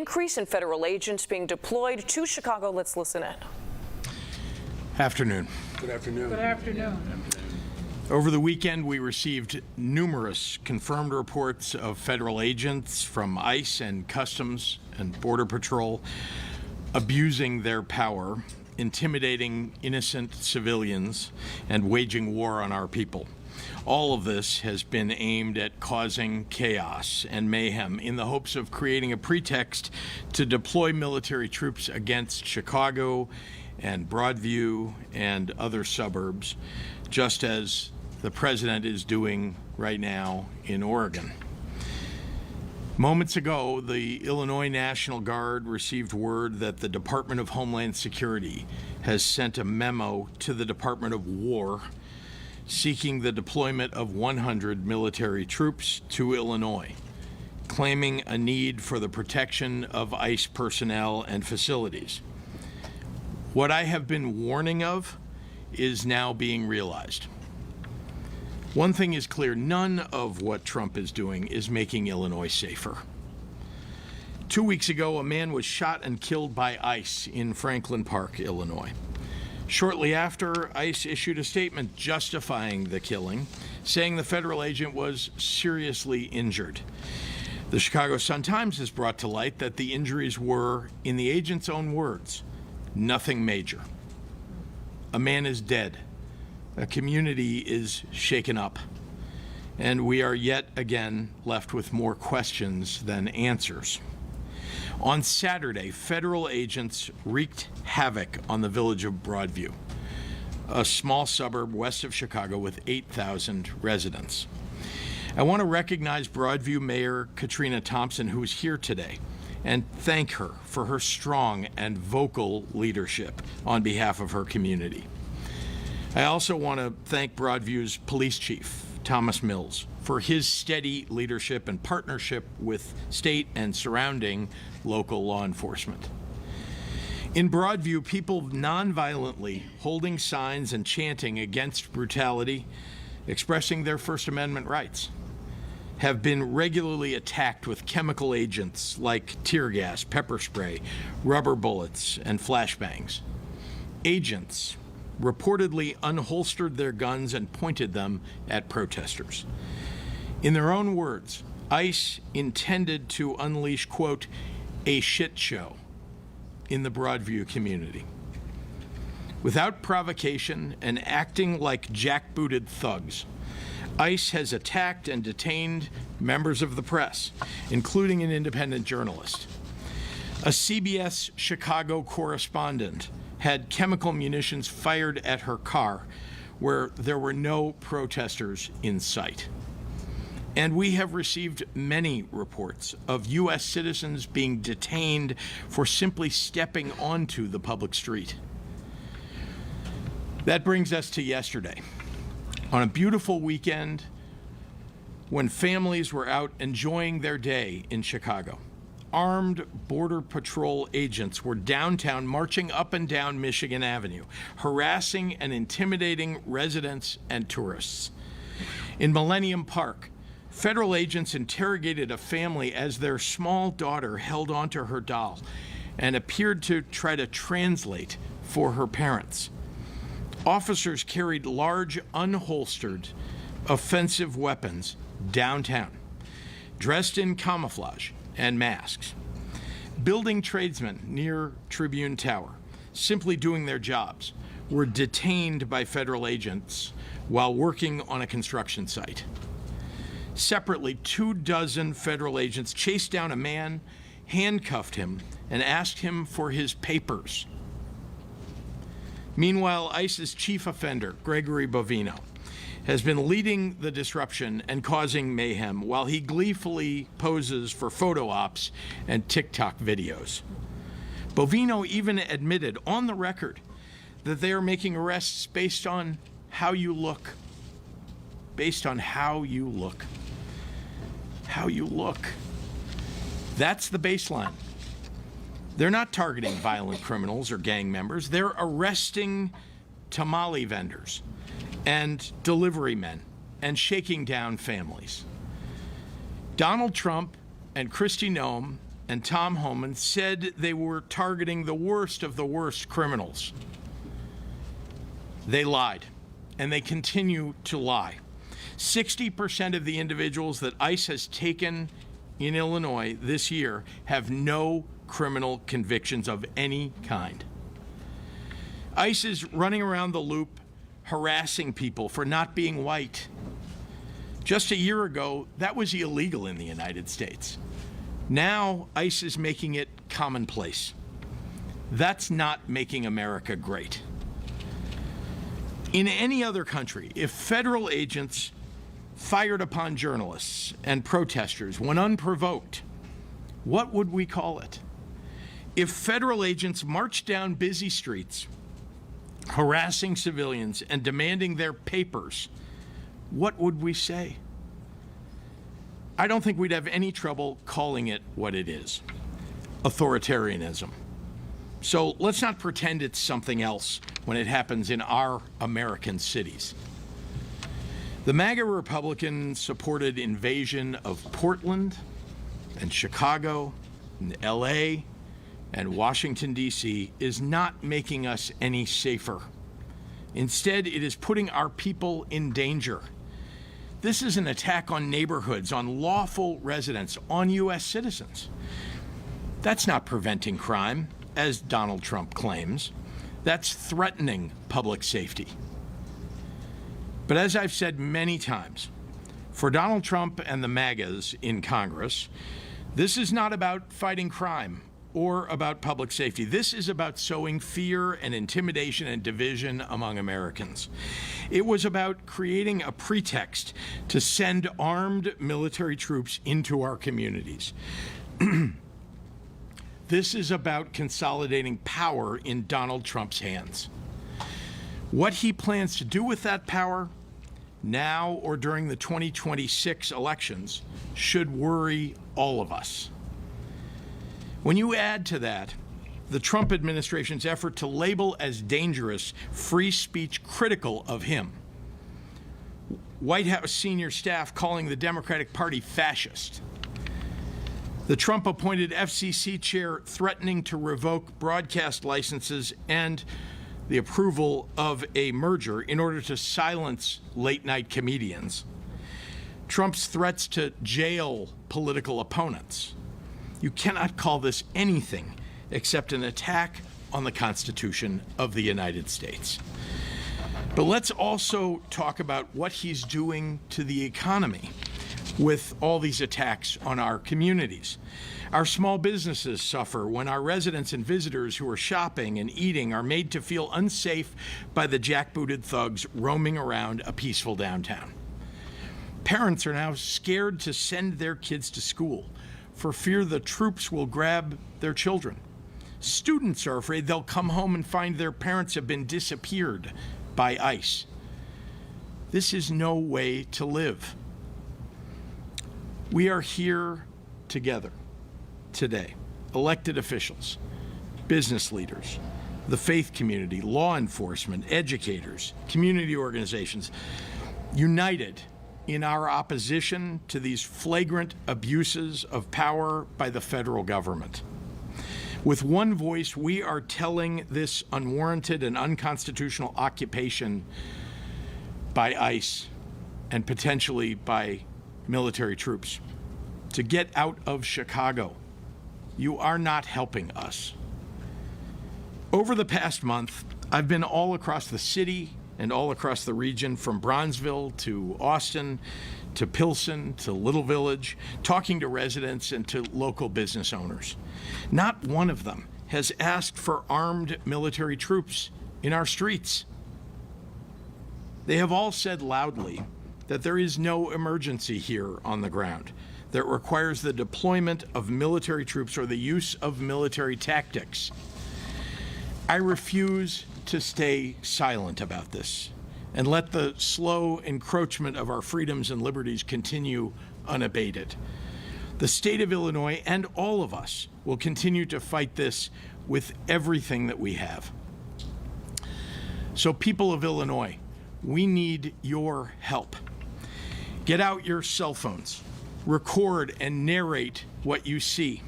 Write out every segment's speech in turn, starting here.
increase in federal agents being deployed to Chicago. Let's listen in. Afternoon. Good afternoon. Good afternoon. Over the weekend, we received numerous confirmed reports of federal agents from ICE and Customs and Border Patrol abusing their power, intimidating innocent civilians, and waging war on our people. All of this has been aimed at causing chaos and mayhem in the hopes of creating a pretext to deploy military troops against Chicago and Broadview and other suburbs, just as the president is doing right now in Oregon. Moments ago, the Illinois National Guard received word that the Department of Homeland Security has sent a memo to the Department of War seeking the deployment of 100 military troops to Illinois, claiming a need for the protection of ICE personnel and facilities. What I have been warning of is now being realized. One thing is clear, none of what Trump is doing is making Illinois safer. 2 weeks ago, a man was shot and killed by ICE in Franklin Park, Illinois. Shortly after, ICE issued a statement justifying the killing, saying the federal agent was seriously injured. The Chicago Sun-Times has brought to light that the injuries were, in the agent's own words, nothing major. A man is dead. A community is shaken up, and we are yet again left with more questions than answers. On Saturday, federal agents wreaked havoc on the village of Broadview, a small suburb west of Chicago with 8,000 residents. I want to recognize Broadview Mayor Katrina Thompson, who is here today, and thank her for her strong and vocal leadership on behalf of her community. I also want to thank Broadview's police chief, Thomas Mills, for his steady leadership and partnership with state and surrounding local law enforcement. In Broadview, people nonviolently holding signs and chanting against brutality, expressing their First Amendment rights, have been regularly attacked with chemical agents like tear gas, pepper spray, rubber bullets, and flashbangs. Agents reportedly unholstered their guns and pointed them at protesters. In their own words, ICE intended to unleash, quote, a shit show in the Broadview community. Without provocation and acting like jackbooted thugs, ICE has attacked and detained members of the press, including an independent journalist. A CBS Chicago correspondent had chemical munitions fired at her car where there were no protesters in sight. And we have received many reports of U.S. citizens being detained for simply stepping onto the public street. That brings us to yesterday. On a beautiful weekend when families were out enjoying their day in Chicago, armed Border Patrol agents were downtown marching up and down Michigan Avenue, harassing and intimidating residents and tourists. In Millennium Park, federal agents interrogated a family as their small daughter held onto her doll and appeared to try to translate for her parents. Officers carried large, unholstered, offensive weapons downtown, dressed in camouflage and masks. Building tradesmen near Tribune Tower, simply doing their jobs, were detained by federal agents while working on a construction site. Separately, 24 federal agents chased down a man, handcuffed him, and asked him for his papers. Meanwhile, ICE's chief offender, Gregory Bovino, has been leading the disruption and causing mayhem while he gleefully poses for photo ops and TikTok videos. Bovino even admitted on the record that they are making arrests based on how you look. Based on how you look. How you look. That's the baseline. They're not targeting violent criminals or gang members. They're arresting tamale vendors and delivery men and shaking down families. Donald Trump and Kristi Noem and Tom Homan said they were targeting the worst of the worst criminals. They lied, and they continue to lie. 60% of the individuals that ICE has taken in Illinois this year have no criminal convictions of any kind. ICE is running around the loop harassing people for not being white. Just a year ago, that was illegal in the United States. Now, ICE is making it commonplace. That's not making America great. In any other country, if federal agents fired upon journalists and protesters when unprovoked, what would we call it? If federal agents marched down busy streets, harassing civilians and demanding their papers, what would we say? I don't think we'd have any trouble calling it what it is: authoritarianism. So let's not pretend it's something else when it happens in our American cities. The MAGA Republican-supported invasion of Portland and Chicago and LA and Washington, D.C. is not making us any safer. Instead, it is putting our people in danger. This is an attack on neighborhoods, on lawful residents, on U.S. citizens. That's not preventing crime, as Donald Trump claims. That's threatening public safety. But as I've said many times, for Donald Trump and the MAGAs in Congress, this is not about fighting crime or about public safety. This is about sowing fear and intimidation and division among Americans. It was about creating a pretext to send armed military troops into our communities. This is about consolidating power in Donald Trump's hands. What he plans to do with that power, now or during the 2026 elections, should worry all of us. When you add to that the Trump administration's effort to label as dangerous free speech critical of him, White House senior staff calling the Democratic Party fascist, the Trump-appointed FCC chair threatening to revoke broadcast licenses and the approval of a merger in order to silence late-night comedians, Trump's threats to jail political opponents. You cannot call this anything except an attack on the Constitution of the United States. But let's also talk about what he's doing to the economy with all these attacks on our communities. Our small businesses suffer when our residents and visitors who are shopping and eating are made to feel unsafe by the jackbooted thugs roaming around a peaceful downtown. Parents are now scared to send their kids to school for fear the troops will grab their children. Students are afraid they'll come home and find their parents have been disappeared by ICE. This is no way to live. We are here together today, elected officials, business leaders, the faith community, law enforcement, educators, community organizations, united in our opposition to these flagrant abuses of power by the federal government. With one voice, we are telling this unwarranted and unconstitutional occupation by ICE and potentially by military troops to get out of Chicago. You are not helping us. Over the past month, I've been all across the city and all across the region, from Bronzeville to Austin to Pilsen to Little Village, talking to residents and to local business owners. Not one of them has asked for armed military troops in our streets. They have all said loudly that there is no emergency here on the ground that requires the deployment of military troops or the use of military tactics. I refuse to stay silent about this and let the slow encroachment of our freedoms and liberties continue unabated. The state of Illinois and all of us will continue to fight this with everything that we have. So, people of Illinois, we need your help. Get out your cell phones, record and narrate what you see.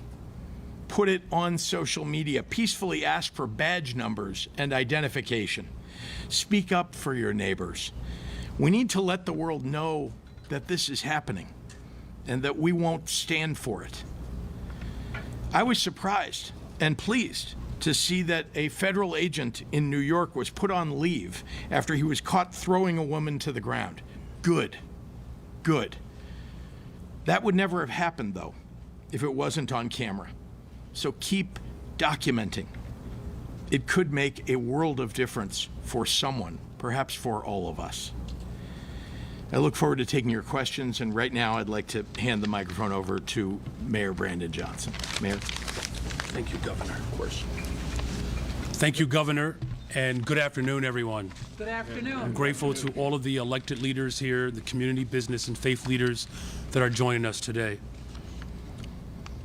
put it on social media. Peacefully ask for badge numbers and identification. Speak up for your neighbors. We need to let the world know that this is happening and that we won't stand for it. I was surprised and pleased to see that a federal agent in New York was put on leave after he was caught throwing a woman to the ground. Good. Good. That would never have happened, though, if it wasn't on camera. So keep documenting. It could make a world of difference for someone, perhaps for all of us. I look forward to taking your questions, and right now I'd like to hand the microphone over to Mayor Brandon Johnson. Mayor. Thank you, Governor. Of course. Thank you, Governor, and good afternoon, everyone. Good afternoon. I'm grateful to all of the elected leaders here, the community, business, and faith leaders that are joining us today.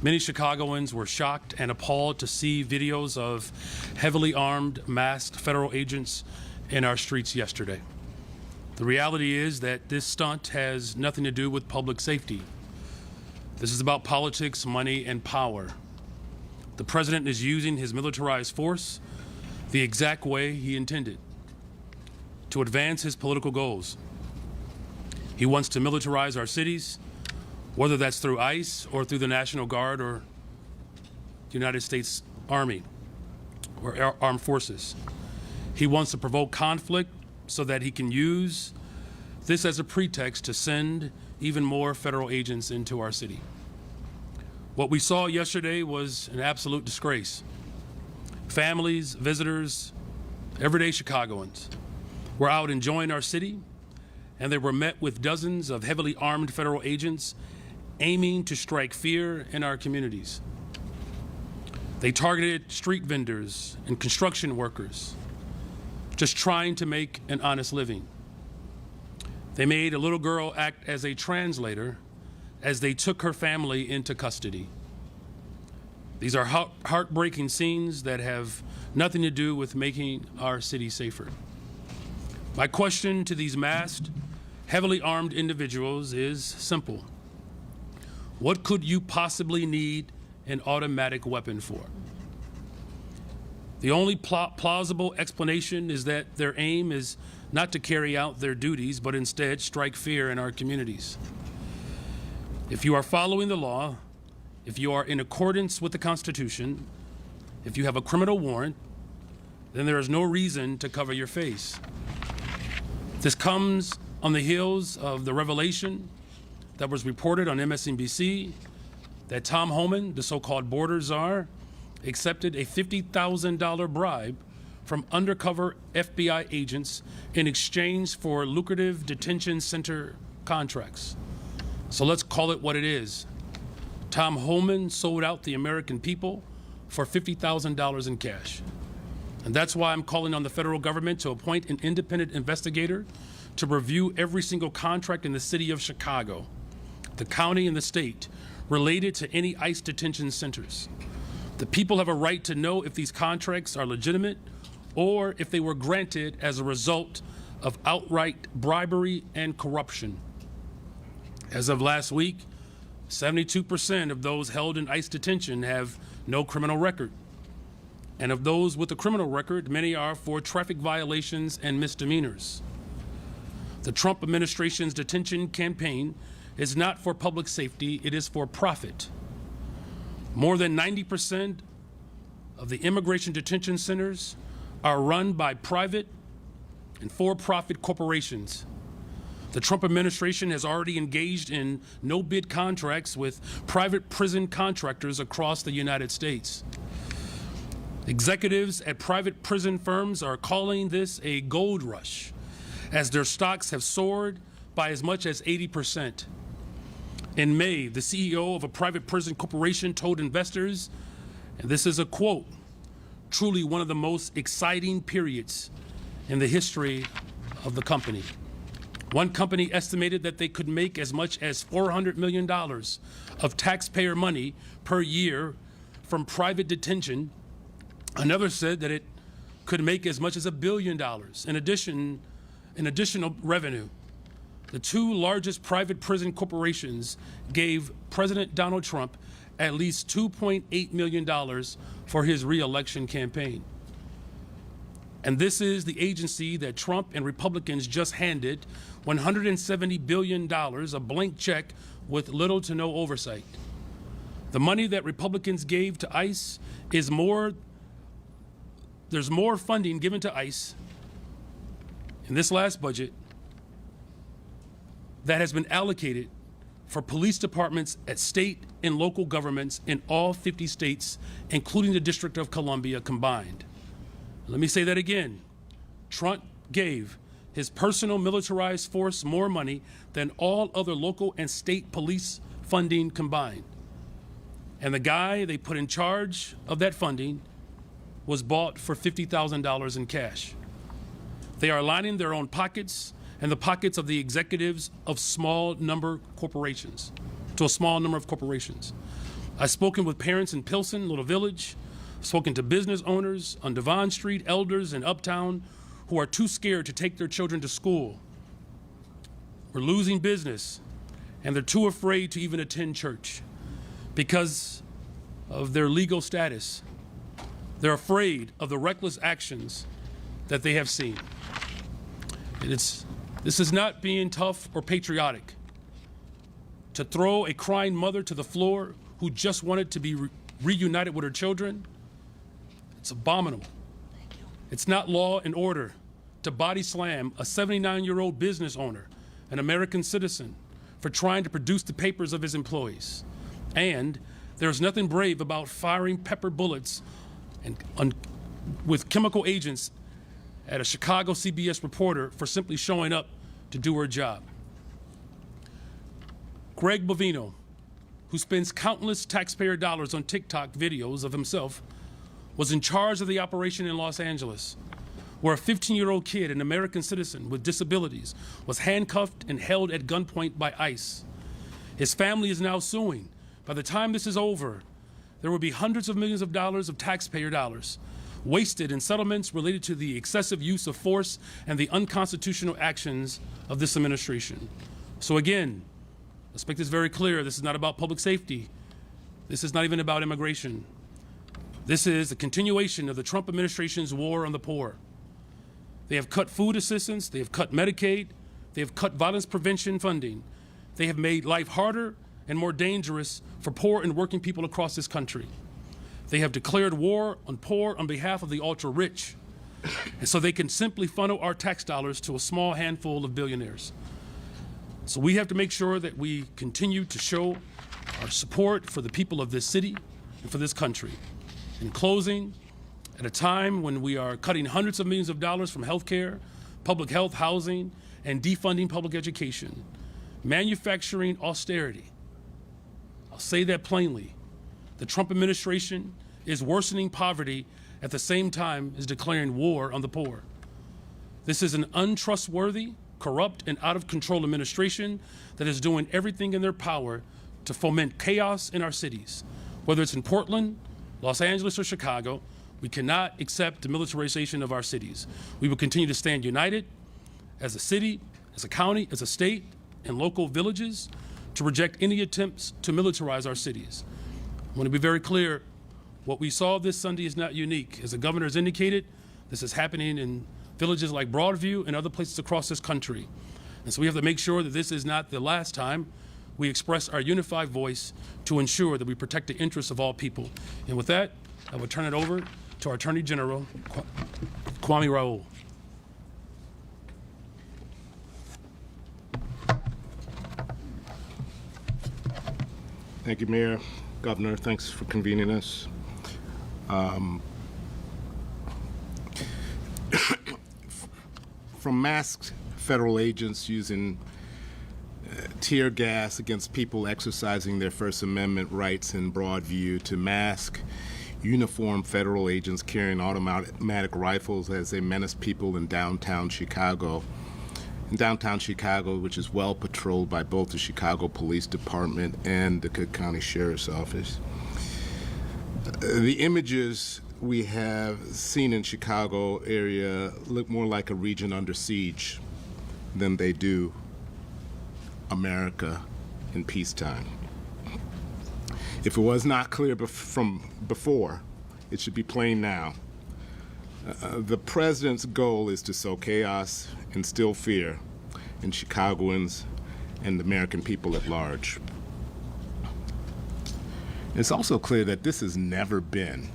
Many Chicagoans were shocked and appalled to see videos of heavily armed, masked federal agents in our streets yesterday. The reality is that this stunt has nothing to do with public safety. This is about politics, money, and power. The president is using his militarized force the exact way he intended, to advance his political goals. He wants to militarize our cities, whether that's through ICE or through the National Guard or the United States Army or armed forces. He wants to provoke conflict so that he can use this as a pretext to send even more federal agents into our city. What we saw yesterday was an absolute disgrace. Families, visitors, everyday Chicagoans were out enjoying our city, and they were met with dozens of heavily armed federal agents aiming to strike fear in our communities. They targeted street vendors and construction workers, just trying to make an honest living. They made a little girl act as a translator as they took her family into custody. These are heartbreaking scenes that have nothing to do with making our city safer. My question to these masked, heavily armed individuals is simple. What could you possibly need an automatic weapon for? The only plausible explanation is that their aim is not to carry out their duties, but instead strike fear in our communities. If you are following the law, if you are in accordance with the Constitution, if you have a criminal warrant, then there is no reason to cover your face. This comes on the heels of the revelation that was reported on MSNBC that Tom Homan, the so-called border czar, accepted a $50,000 bribe from undercover FBI agents in exchange for lucrative detention center contracts. So let's call it what it is. Tom Homan sold out the American people for $50,000 in cash. And that's why I'm calling on the federal government to appoint an independent investigator to review every single contract in the city of Chicago, the county and the state, related to any ICE detention centers. The people have a right to know if these contracts are legitimate or if they were granted as a result of outright bribery and corruption. As of last week, 72% of those held in ICE detention have no criminal record. And of those with a criminal record, many are for traffic violations and misdemeanors. The Trump administration's detention campaign is not for public safety, it is for profit. More than 90% of the immigration detention centers are run by private and for-profit corporations. The Trump administration has already engaged in no-bid contracts with private prison contractors across the United States. Executives at private prison firms are calling this a gold rush, as their stocks have soared by as much as 80%. In May, the CEO of a private prison corporation told investors, and this is a quote, "Truly one of the most exciting periods in the history of the company." One company estimated that they could make as much as $400 million of taxpayer money per year from private detention. Another said that it could make as much as $1 billion in additional revenue. The two largest private prison corporations gave President Donald Trump at least $2.8 million for his re-election campaign. And this is the agency that Trump and Republicans just handed $170 billion, a blank check with little to no oversight. The money that Republicans gave to ICE is there's more funding given to ICE in this last budget that has been allocated for police departments at state and local governments in all 50 states, including the District of Columbia combined. Let me say that again. Trump gave his personal militarized force more money than all other local and state police funding combined. And the guy they put in charge of that funding was bought for $50,000 in cash. They are lining their own pockets and the pockets of the executives of small number corporations, to a small number of corporations. I've spoken with parents in Pilsen, Little Village, spoken to business owners on Devon Street, elders in Uptown who are too scared to take their children to school. We're losing business, and they're too afraid to even attend church because of their legal status. They're afraid of the reckless actions that they have seen. This is not being tough or patriotic. To throw a crying mother to the floor who just wanted to be reunited with her children, it's abominable. It's not law and order to body slam a 79-year-old business owner, an American citizen, for trying to produce the papers of his employees. And there's nothing brave about firing pepper bullets with chemical agents at a Chicago CBS reporter for simply showing up to do her job. Greg Bovino, who spends countless taxpayer dollars on TikTok videos of himself, was in charge of the operation in Los Angeles, where a 15-year-old kid, an American citizen with disabilities, was handcuffed and held at gunpoint by ICE. His family is now suing. By the time this is over, there will be hundreds of millions of dollars of taxpayer dollars wasted in settlements related to the excessive use of force and the unconstitutional actions of this administration. So again, let's make this very clear. This is not about public safety. This is not even about immigration. This is the continuation of the Trump administration's war on the poor. They have cut food assistance, they have cut Medicaid, they have cut violence prevention funding. They have made life harder and more dangerous for poor and working people across this country. They have declared war on poor on behalf of the ultra-rich, and so they can simply funnel our tax dollars to a small handful of billionaires. So we have to make sure that we continue to show our support for the people of this city and for this country. In closing, at a time when we are cutting hundreds of millions of dollars from healthcare, public health, housing, and defunding public education, manufacturing austerity, I'll say that plainly, the Trump administration is worsening poverty at the same time as declaring war on the poor. This is an untrustworthy, corrupt, and out-of-control administration that is doing everything in their power to foment chaos in our cities. Whether it's in Portland, Los Angeles, or Chicago, we cannot accept the militarization of our cities. We will continue to stand united as a city, as a county, as a state, and local villages to reject any attempts to militarize our cities. I want to be very clear, what we saw this Sunday is not unique. As the governor has indicated, this is happening in villages like Broadview and other places across this country. And so we have to make sure that this is not the last time we express our unified voice to ensure that we protect the interests of all people. And with that, I will turn it over to our Attorney General, Kwame Raoul. Thank you, Mayor. Governor, thanks for convening us. From masked federal agents using tear gas against people exercising their First Amendment rights in Broadview to mask uniformed federal agents carrying automatic rifles as they menace people in downtown Chicago. In downtown Chicago, which is well patrolled by both the Chicago Police Department and the Cook County Sheriff's Office. The images we have seen in Chicago area look more like a region under siege than they do America in peacetime. If it was not clear from before, it should be plain now. The president's goal is to sow chaos, instill fear in Chicagoans and the American people at large. It's also clear that this has never been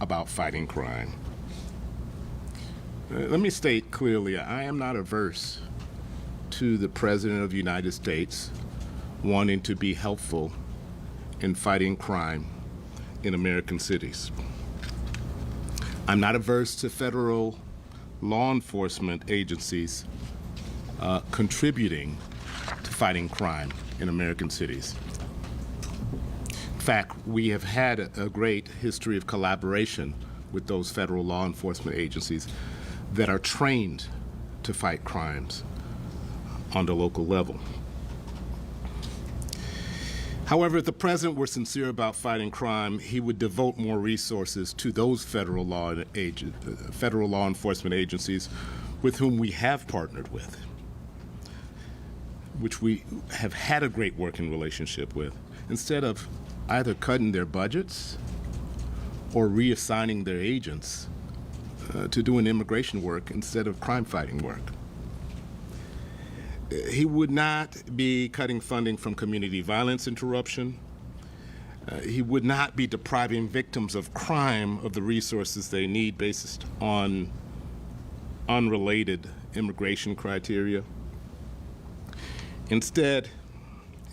about fighting crime. Let me state clearly, I am not averse to the President of the United States wanting to be helpful in fighting crime in American cities. I'm not averse to federal law enforcement agencies contributing to fighting crime in American cities. In fact, we have had a great history of collaboration with those federal law enforcement agencies that are trained to fight crimes on the local level. However, if the president were sincere about fighting crime, he would devote more resources to those federal law enforcement agencies with whom we have partnered with, which we have had a great working relationship with, instead of either cutting their budgets or reassigning their agents to doing immigration work instead of crime-fighting work. He would not be cutting funding from community violence interruption. He would not be depriving victims of crime of the resources they need based on unrelated immigration criteria. Instead,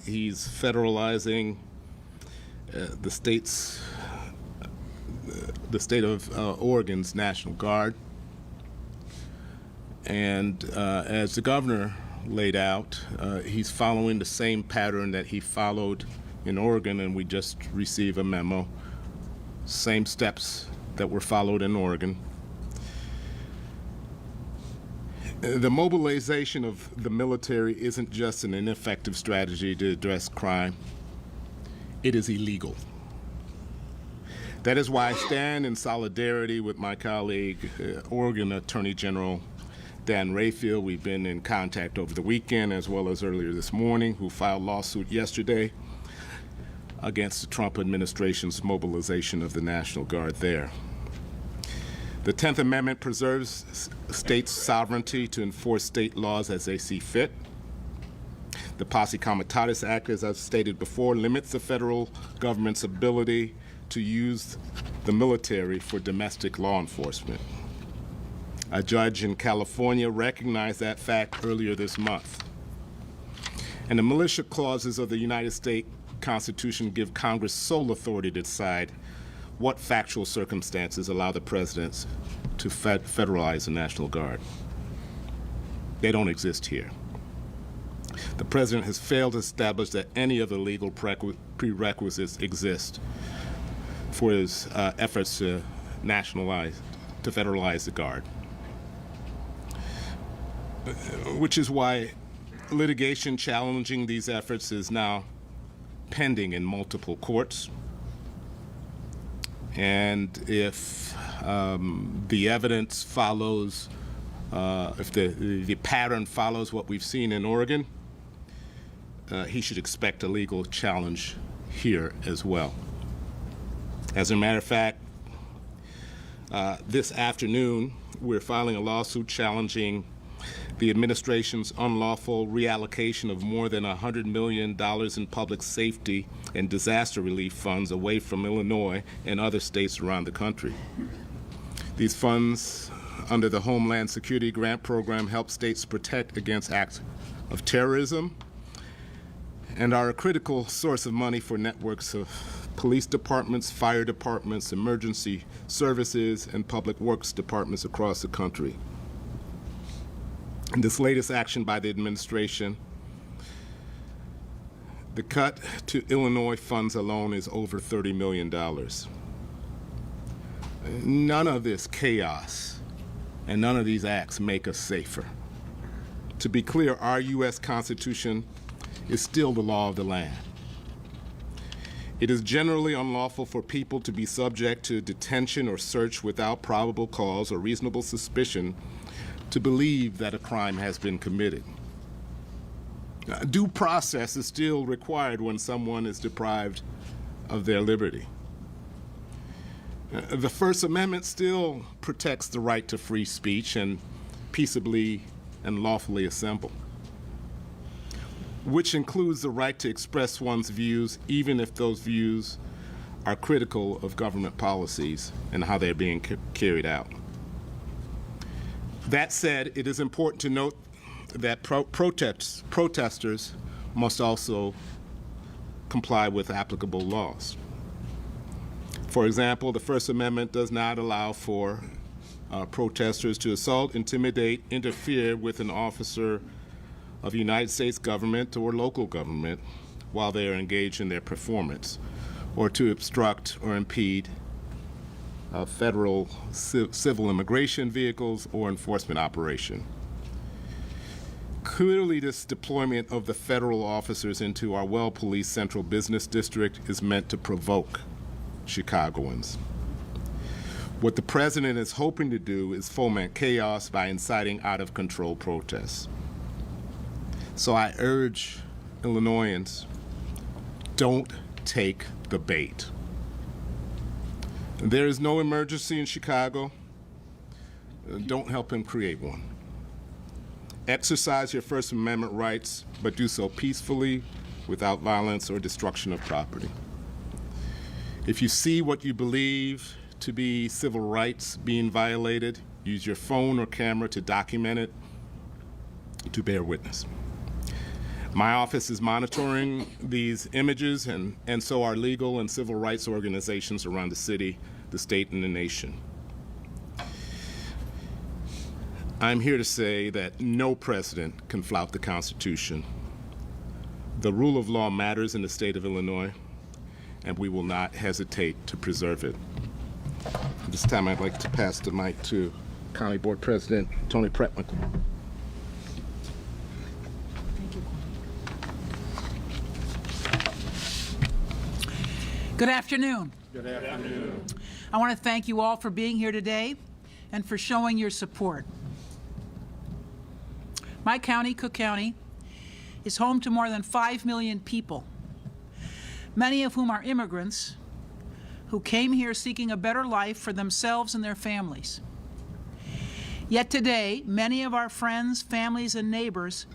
he's federalizing the state of Oregon's National Guard. And as the governor laid out, he's following the same pattern that he followed in Oregon, and we just received a memo. Same steps that were followed in Oregon. The mobilization of the military isn't just an ineffective strategy to address crime. It is illegal. That is why I stand in solidarity with my colleague, Oregon Attorney General Dan Rayfield. We've been in contact over the weekend as well as earlier this morning, who filed a lawsuit yesterday against the Trump administration's mobilization of the National Guard there. The 10th Amendment preserves states' sovereignty to enforce state laws as they see fit. The Posse Comitatus Act, as I've stated before, limits the federal government's ability to use the military for domestic law enforcement. A judge in California recognized that fact earlier this month. And the militia clauses of the United States Constitution give Congress sole authority to decide what factual circumstances allow the president to federalize the National Guard. They don't exist here. The president has failed to establish that any of the legal prerequisites exist for his efforts to federalize the Guard. Which is why litigation challenging these efforts is now pending in multiple courts. And if the evidence follows, if the pattern follows what we've seen in Oregon, he should expect a legal challenge here as well. As a matter of fact, this afternoon, we're filing a lawsuit challenging the administration's unlawful reallocation of more than $100 million in public safety and disaster relief funds away from Illinois and other states around the country. These funds, under the Homeland Security Grant Program, help states protect against acts of terrorism and are a critical source of money for networks of police departments, fire departments, emergency services, and public works departments across the country. In this latest action by the administration, the cut to Illinois funds alone is over $30 million. None of this chaos and none of these acts make us safer. To be clear, our U.S. Constitution is still the law of the land. It is generally unlawful for people to be subject to detention or search without probable cause or reasonable suspicion to believe that a crime has been committed. Due process is still required when someone is deprived of their liberty. The First Amendment still protects the right to free speech and peaceably and lawfully assemble, which includes the right to express one's views even if those views are critical of government policies and how they're being carried out. That said, it is important to note that protesters must also comply with applicable laws. For example, the First Amendment does not allow for protesters to assault, intimidate, interfere with an officer of the United States government or local government while they are engaged in their performance, or to obstruct or impede federal civil immigration vehicles or enforcement operation. Clearly, this deployment of the federal officers into our well-policed central business district is meant to provoke Chicagoans. What the president is hoping to do is foment chaos by inciting out-of-control protests. So I urge Illinoisans, don't take the bait. There is no emergency in Chicago. Don't help him create one. Exercise your First Amendment rights, but do so peacefully, without violence or destruction of property. If you see what you believe to be civil rights being violated, use your phone or camera to document it, to bear witness. My office is monitoring these images, and so are legal and civil rights organizations around the city, the state, and the nation. I'm here to say that no president can flout the Constitution. The rule of law matters in the state of Illinois, and we will not hesitate to preserve it. At this time, I'd like to pass the mic to County Board President Tony Preckwinkle. Good afternoon. Good afternoon. I want to thank you all for being here today and for showing your support. My county, Cook County, is home to more than 5 million people, many of whom are immigrants who came here seeking a better life for themselves and their families. Yet today, many of our friends, families, and neighbors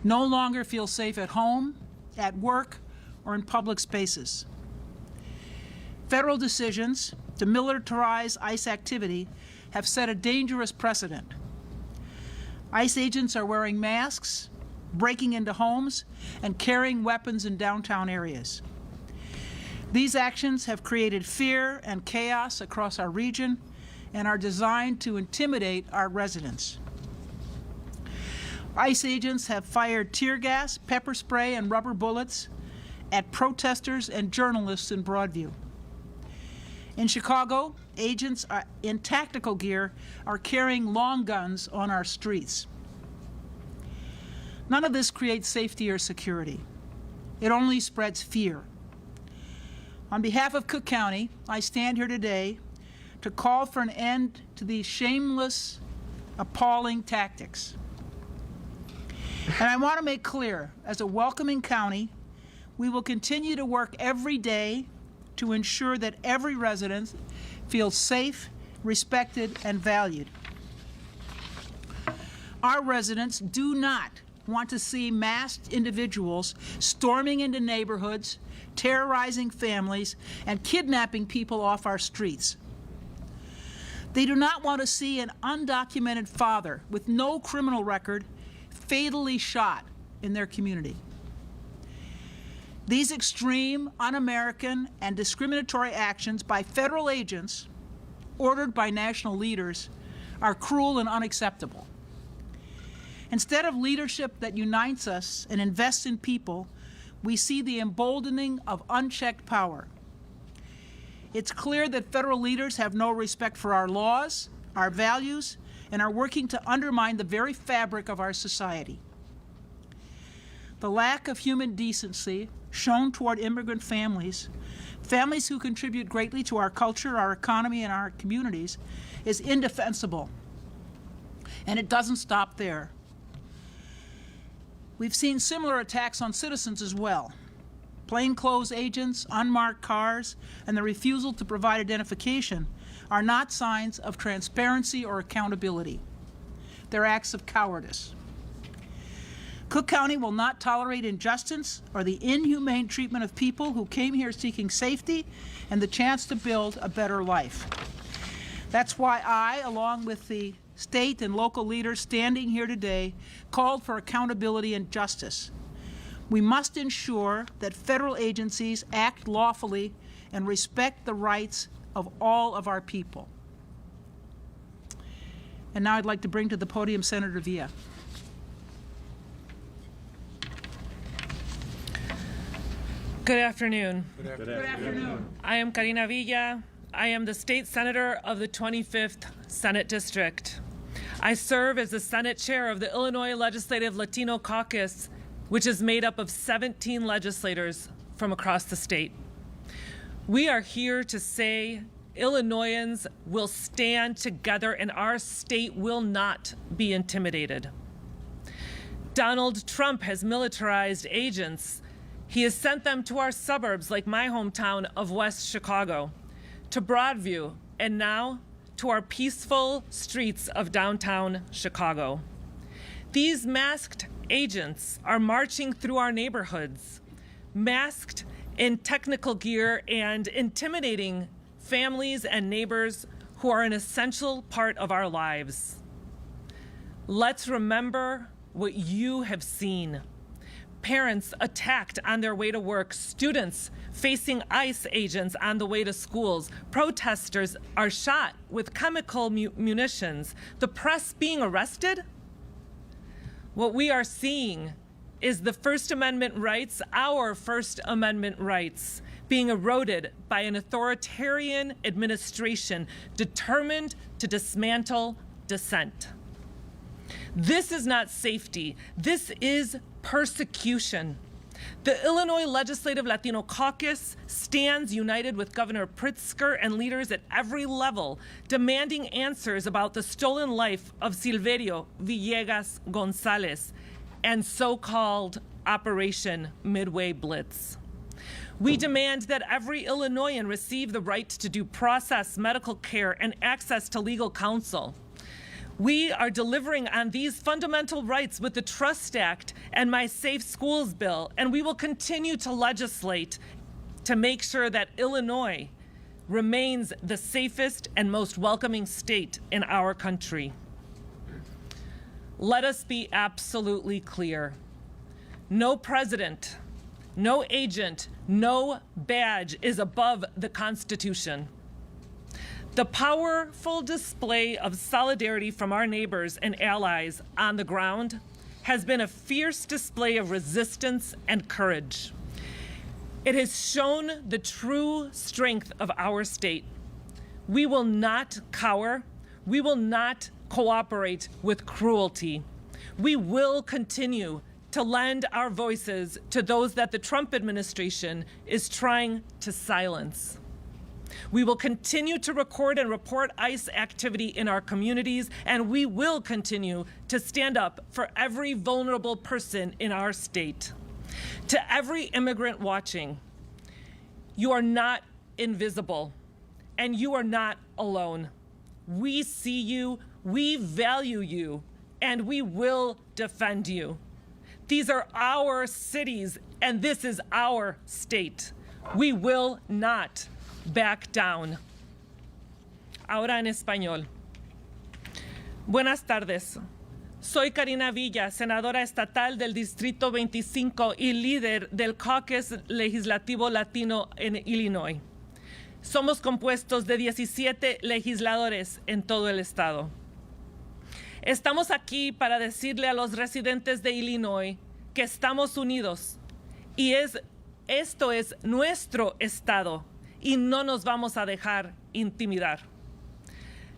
no longer feel safe at home, at work, or in public spaces. Federal decisions to militarize ICE activity have set a dangerous precedent. ICE agents are wearing masks, breaking into homes, and carrying weapons in downtown areas. These actions have created fear and chaos across our region and are designed to intimidate our residents. ICE agents have fired tear gas, pepper spray, and rubber bullets at protesters and journalists in Broadview. In Chicago, agents in tactical gear are carrying long guns on our streets. None of this creates safety or security. It only spreads fear. On behalf of Cook County, I stand here today to call for an end to these shameless, appalling tactics. And I want to make clear, as a welcoming county, we will continue to work every day to ensure that every resident feels safe, respected, and valued. Our residents do not want to see masked individuals storming into neighborhoods, terrorizing families, and kidnapping people off our streets. They do not want to see an undocumented father with no criminal record fatally shot in their community. These extreme, un-American, and discriminatory actions by federal agents ordered by national leaders are cruel and unacceptable. Instead of leadership that unites us and invests in people, we see the emboldening of unchecked power. It's clear that federal leaders have no respect for our laws, our values, and are working to undermine the very fabric of our society. The lack of human decency shown toward immigrant families who contribute greatly to our culture, our economy, and our communities, is indefensible. And it doesn't stop there. We've seen similar attacks on citizens as well. plainclothes agents, unmarked cars, and the refusal to provide identification are not signs of transparency or accountability. They're acts of cowardice. Cook County will not tolerate injustice or the inhumane treatment of people who came here seeking safety and the chance to build a better life. That's why I, along with the state and local leaders standing here today, called for accountability and justice. We must ensure that federal agencies act lawfully and respect the rights of all of our people. And now I'd like to bring to the podium Senator Villa. Good afternoon. Good afternoon. I am Karina Villa. I am the state senator of the 25th Senate District. I serve as the Senate chair of the Illinois Legislative Latino Caucus, which is made up of 17 legislators from across the state. We are here to say Illinoisans will stand together and our state will not be intimidated. Donald Trump has militarized agents. He has sent them to our suburbs like my hometown of West Chicago, to Broadview, and now to our peaceful streets of downtown Chicago. These masked agents are marching through our neighborhoods, masked in technical gear and intimidating families and neighbors who are an essential part of our lives. Let's remember what you have seen. Parents attacked on their way to work, students facing ICE agents on the way to schools, protesters are shot with chemical munitions, the press being arrested. What we are seeing is the First Amendment rights, our First Amendment rights, being eroded by an authoritarian administration determined to dismantle dissent. This is not safety. This is persecution. The Illinois Legislative Latino Caucus stands united with Governor Pritzker and leaders at every level, demanding answers about the stolen life of Silverio Villegas Gonzalez and so-called Operation Midway Blitz. We demand that every Illinoisan receive the right to due process, medical care, and access to legal counsel. We are delivering on these fundamental rights with the Trust Act and my Safe Schools bill, and we will continue to legislate to make sure that Illinois remains the safest and most welcoming state in our country. Let us be absolutely clear. No president, no agent, no badge is above the Constitution. The powerful display of solidarity from our neighbors and allies on the ground has been a fierce display of resistance and courage. It has shown the true strength of our state. We will not cower. We will not cooperate with cruelty. We will continue to lend our voices to those that the Trump administration is trying to silence. We will continue to record and report ICE activity in our communities, and we will continue to stand up for every vulnerable person in our state. To every immigrant watching, you are not invisible, and you are not alone. We see you, we value you, and we will defend you. These are our cities, and this is our state. We will not back down. Ahora en español. Buenas tardes. Soy Karina Villa, senadora estatal del Distrito 25 y líder del Caucus Legislativo Latino en Illinois. Somos compuestos de 17 legisladores en todo el estado. Estamos aquí para decirle a los residentes de Illinois que estamos unidos y esto es nuestro estado. Y no nos vamos a dejar intimidar.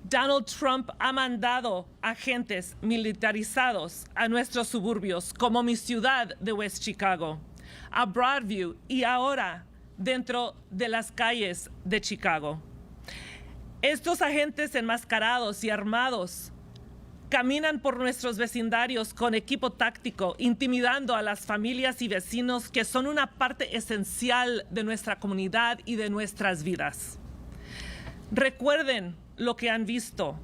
Donald Trump ha mandado agentes militarizados a nuestros suburbios, como mi ciudad de West Chicago, a Broadview y ahora dentro de las calles de Chicago. Estos agentes enmascarados y armados Caminan por nuestros vecindarios con equipo táctico, intimidando a las familias y vecinos que son una parte esencial de nuestra comunidad y de nuestras vidas. Recuerden lo que han visto.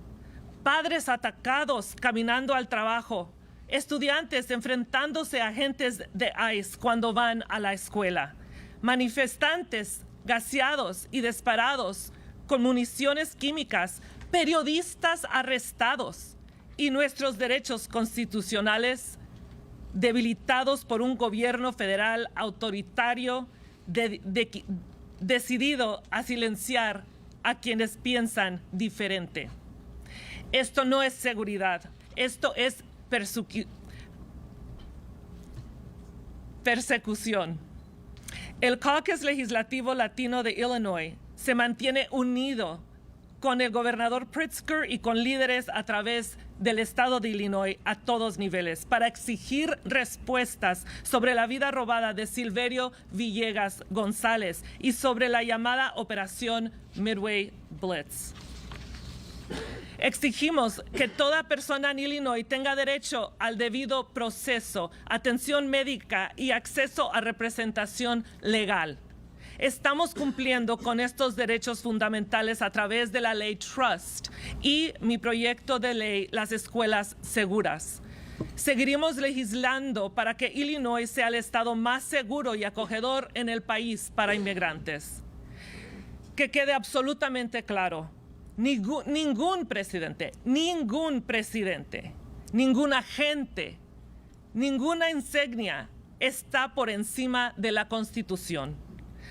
Padres atacados caminando al trabajo, estudiantes enfrentándose a agentes de ICE cuando van a la escuela, manifestantes gaseados y disparados con municiones químicas, periodistas arrestados y nuestros derechos constitucionales debilitados por un gobierno federal autoritario decidido a silenciar a quienes piensan diferente. Esto no es seguridad, esto es persecución. El Caucus Legislativo Latino de Illinois se mantiene unido con el gobernador Pritzker y con líderes a través del estado de Illinois a todos niveles para exigir respuestas sobre la vida robada de Silverio Villegas González y sobre la llamada Operación Midway Blitz. Exigimos que toda persona en Illinois tenga derecho al debido proceso, atención médica y acceso a representación legal. Estamos cumpliendo con estos derechos fundamentales a través de la ley Trust y mi proyecto de ley Las Escuelas Seguras. Seguiremos legislando para que Illinois sea el estado más seguro y acogedor en el país para inmigrantes. Que quede absolutamente claro. Ningún presidente, ningún agente, ninguna insignia está por encima de la Constitución.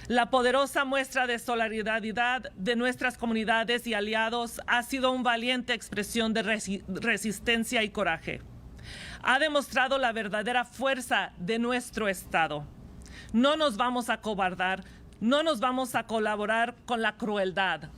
La poderosa muestra de solidaridad de nuestras comunidades y aliados ha sido una valiente expresión de resistencia y coraje. Ha demostrado la verdadera fuerza de nuestro Estado. No nos vamos a acobardar, no nos vamos a colaborar con la crueldad.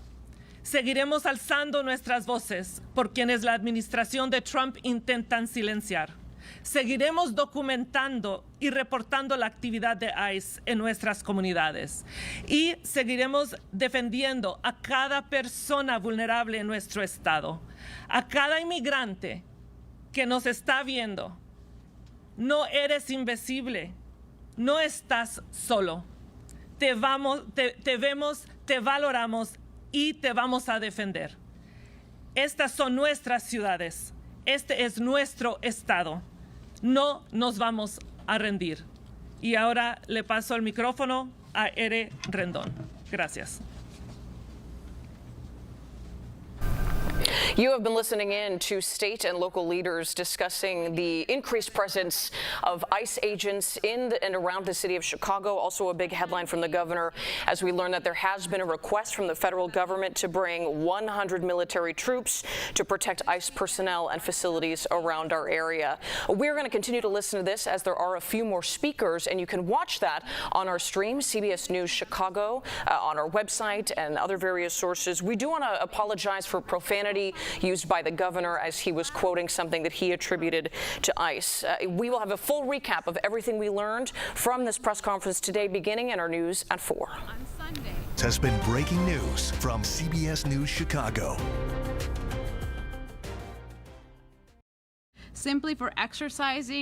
Seguiremos alzando nuestras voces por quienes la administración de Trump intentan silenciar. Seguiremos documentando y reportando la actividad de ICE en nuestras comunidades. Y seguiremos defendiendo a cada persona vulnerable en nuestro estado, a cada inmigrante que nos está viendo. No eres invisible, no estás solo. Te vemos, te valoramos y te vamos a defender. Estas son nuestras ciudades, este es nuestro estado. No nos vamos a rendir. Y ahora le paso el micrófono a R. Rendón. Gracias. You have been listening in to state and local leaders discussing the increased presence of ICE agents in and around the city of Chicago. Also a big headline from the governor as we learn that there has been a request from the federal government to bring 100 military troops to protect ICE personnel and facilities around our area. We're going to continue to listen to this as there are a few more speakers, and you can watch that on our stream, CBS News Chicago, on our website and other various sources. We do want to apologize for profanity used by the governor as he was quoting something that he attributed to ICE. We will have a full recap of everything we learned from this press conference today, beginning in our news at 4. On Sunday. Has been breaking news from CBS News Chicago. Simply for exercising